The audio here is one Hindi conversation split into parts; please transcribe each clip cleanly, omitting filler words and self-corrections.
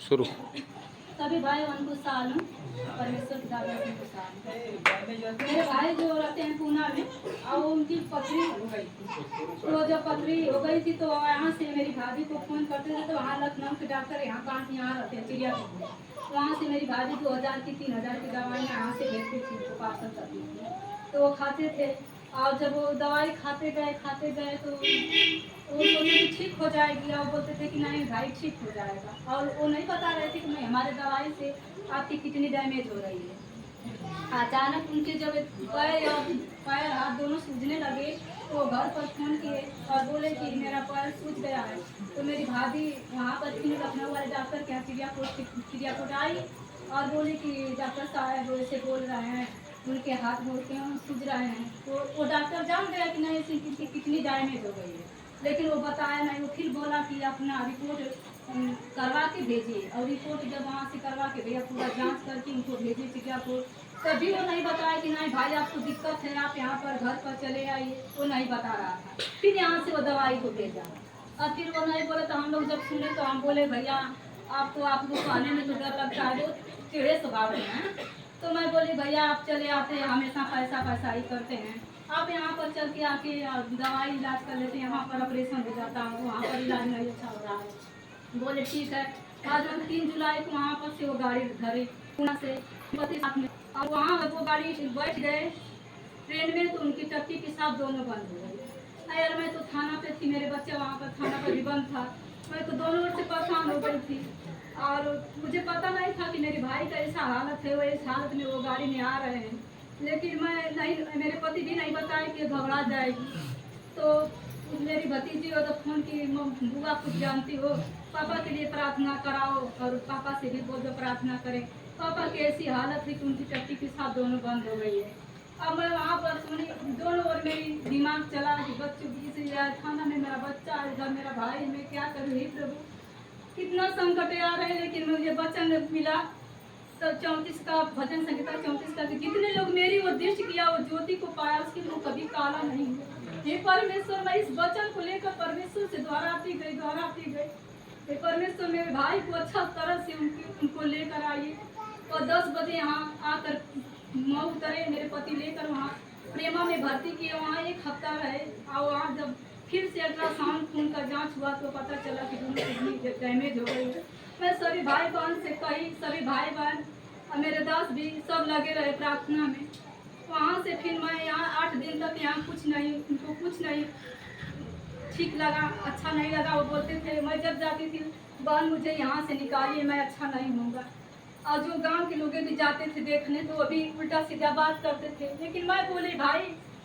शुरू। सभी भाई उनको साल परमेश्वर की दादा को साल। मेरे भाई जो रहते हैं पूना में और उनकी पथरी हो गई थी। तो जब पथरी हो गई थी तो यहाँ से मेरी भाभी को फोन करते थे तो वहाँ लखनऊ के डॉक्टर यहाँ कान यहाँ रहते हैं चिड़ियाघर। वहाँ से मेरी भाभी 2000 की 3000 की दवाई यहाँ से भेजती थी उनको पार्सल करती थी तो वो खाते थे। और जब वो दवाई खाते गए तो वो बोलते थे ठीक हो जाएगी और बोलते थे कि नहीं भाई ठीक हो जाएगा और वो नहीं बता रहे थे कि नहीं हमारे दवाई से आपकी किडनी डैमेज हो रही है। अचानक उनके जब पैर हाथ दोनों सूजने लगे तो घर पर फोन किए और बोले कि मेरा पैर सूज गया है। तो मेरी भाभी वहाँ पर थी लखनऊ वाले डॉक्टर के यहाँ चिड़ियाकोट आई और बोले कि डॉक्टर साहब ऐसे बोल रहे हैं उनके हाथ बोल के सूझ रहे हैं। तो वो डॉक्टर जान गया कि नहीं इनकी किडनी डैमेज हो गई है लेकिन वो बताया नहीं। वो फिर बोला कि अपना रिपोर्ट करवा के भेजिए और रिपोर्ट जब वहाँ से करवा के भैया पूरा जांच करके उनको भेजिए चिड़ियाकोट तभी वो नहीं बताया कि नहीं भाई आपको दिक्कत है आप यहाँ पर घर पर चले आइए। वो नहीं बता रहा था। फिर यहाँ से वो दवाई को भेजा और फिर वो नहीं बोले तो हम लोग जब सुने तो हम बोले भैया आपको आने में तो डर लगता है वो टेढ़े स्वभाव में हैं। तो मैं बोली भैया आप चले आते हैं हमेशा पैसा ही करते हैं आप यहाँ पर चल के आके दवाई इलाज कर लेते हैं। वहाँ पर ऑपरेशन हो जाता हूँ वहाँ पर इलाज नहीं अच्छा हो रहा है। बोले ठीक है। आज हम 3 जुलाई को वहाँ पर से वो गाड़ी धरी पुणे से पति साथ में और वहाँ वो गाड़ी बैठ गए ट्रेन में तो उनकी टट्टी पेशाब दोनों बंद हो गई। यार मैं तो थाना पे थी मेरे बच्चे वहाँ पर थाना पर भी बंद था। मैं तो दोनों ओर से परेशान हो गई थी और मुझे पता नहीं था कि मेरे भाई का ऐसा हालत है वो इस हालत में वो गाड़ी में आ रहे हैं। लेकिन मैं नहीं मेरे पति भी नहीं बताए कि घबरा जाएगी। तो मेरी भतीजी हो तो फोन की बुआ कुछ जानती हो पापा के लिए प्रार्थना कराओ और पापा से भी बोल दो प्रार्थना करें। पापा की ऐसी हालत है कि उनकी टट्टी पेशाब दोनों बंद हो गई है। अब मैं वहाँ पर सुनी दोनों ओर मेरी दिमाग चला कि बच्चों की थाना में मेरा बच्चा है इधर मेरा भाई मैं क्या करूँ हे प्रभु कितना संकट आ रहे हैं। लेकिन मुझे वचन मिला तो 34 का भजन संहिता 34 का जितने लोग मेरी वो दृष्टि किया वो ज्योति को पाया उसकी वो कभी काला नहीं हुआ। हे परमेश्वर मैं इस वचन को लेकर परमेश्वर से दोहराती गई। हे परमेश्वर मेरे भाई को अच्छा तरह से उनको लेकर आइए और 10 बजे यहाँ आकर मऊ उतरे मेरे पति लेकर वहाँ प्रेमा में भर्ती किए वहाँ 1 हफ्ता रहे और वहाँ जब फिर से अल्ट्रासाउंड खून का जांच हुआ तो पता चला कि दोनों किडनी डैमेज हो गई है। मैं सभी भाई बहन से कही सभी भाई बहन और मेरे दास भी सब लगे रहे प्रार्थना में। वहाँ से फिर मैं यहाँ 8 दिन तक यहाँ उनको कुछ नहीं ठीक लगा अच्छा नहीं लगा। वो बोलते थे मैं जब जाती थी बहन मुझे यहाँ से निकालिए मैं अच्छा नहीं होऊंगा। और जो गांव के लोग भी जाते थे देखने तो अभी उल्टा सीधा बात करते थे। लेकिन मैं बोली भाई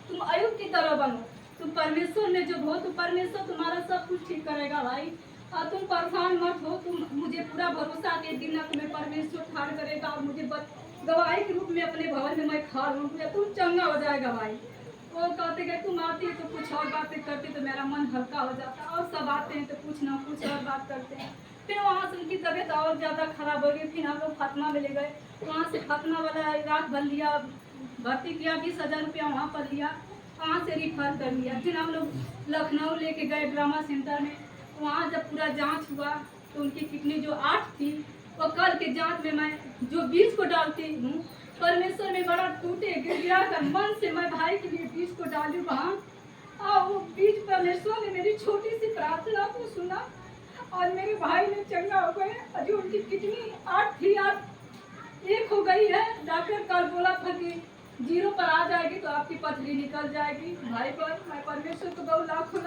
तुम अयुब की तरह बनो तुम परमेश्वर में जो हो तो परमेश्वर तुम्हारा सब कुछ ठीक करेगा भाई। और तुम परेशान मत हो तुम मुझे पूरा भरोसा के दिन ना तुम्हें परमेश्वर ठाड़ करेगा और मुझे गवाही के रूप में अपने भवन में मैं खा लूँगा तुम चंगा हो जाएगा भाई। वो कहते गए तुम आती तो कुछ और बातें करती तो मेरा मन हल्का हो जाता और सब आते हैं तो कुछ ना कुछ और बात करते हैं। फिर वहाँ से उनकी तबीयत और ज़्यादा खराब हो गई। फिर हम लोग फातिमा में ले गए वहाँ से फातिमा वाला रात भर लिया भर्ती किया 20,000 रुपया वहाँ पर लिया वहाँ से रिफर कर लिया। फिर हम लोग लखनऊ लेके गए ड्रामा सेंटर में वहाँ जब पूरा जांच हुआ तो उनकी किडनी जो 8 थी वो कल के जांच में मैं जो बीज को डालती हूँ परमेश्वर में बड़ा टूटे गिरा कर मन से मैं भाई के लिए बीज को डाली वहाँ और वो बीज परमेश्वर ने मेरी छोटी सी प्रार्थना को सुना और मेरे भाई ने चंगा हो गए। और जो उनकी किडनी 8 थी 8 1 हो गई है। डॉक्टर कल बोला था कि 0 पर आ जाएगी तो आपकी पथरी निकल जाएगी। भाई पर मैं परमेश्वर को बहुत लाखों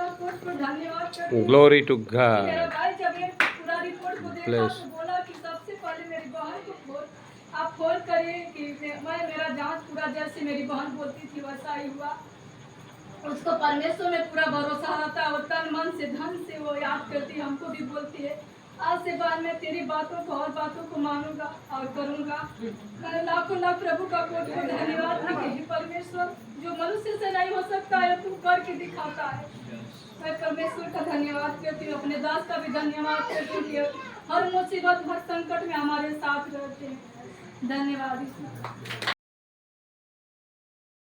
धन्यवाद करती हूँ। Glory to God. मेरा भाई जब ये पूरा रिपोर्ट को देखा तो बोला कि सबसे पहले मेरी बहन को आप फोन करिए कि मेरा जांच पूरा जैसे मेरी बहन बोलती थी वैसा ही हुआ। उसको परमेश्वर में पूरा भरोसा रहता है और तन मन से धन से वो याद करती है हमको भी बोलती है आज से बाद में तेरी बातों को और बातों को मानूंगा और करूंगा। मैं लाखों लाख प्रभु का कोटि धन्यवाद कि परमेश्वर जो मनुष्य से नहीं हो सकता है तू करके दिखाता है। मैं परमेश्वर का धन्यवाद करती हूँ अपने दास का भी धन्यवाद करती हूँ हर मुसीबत हर संकट में हमारे साथ रहते हैं। धन्यवाद।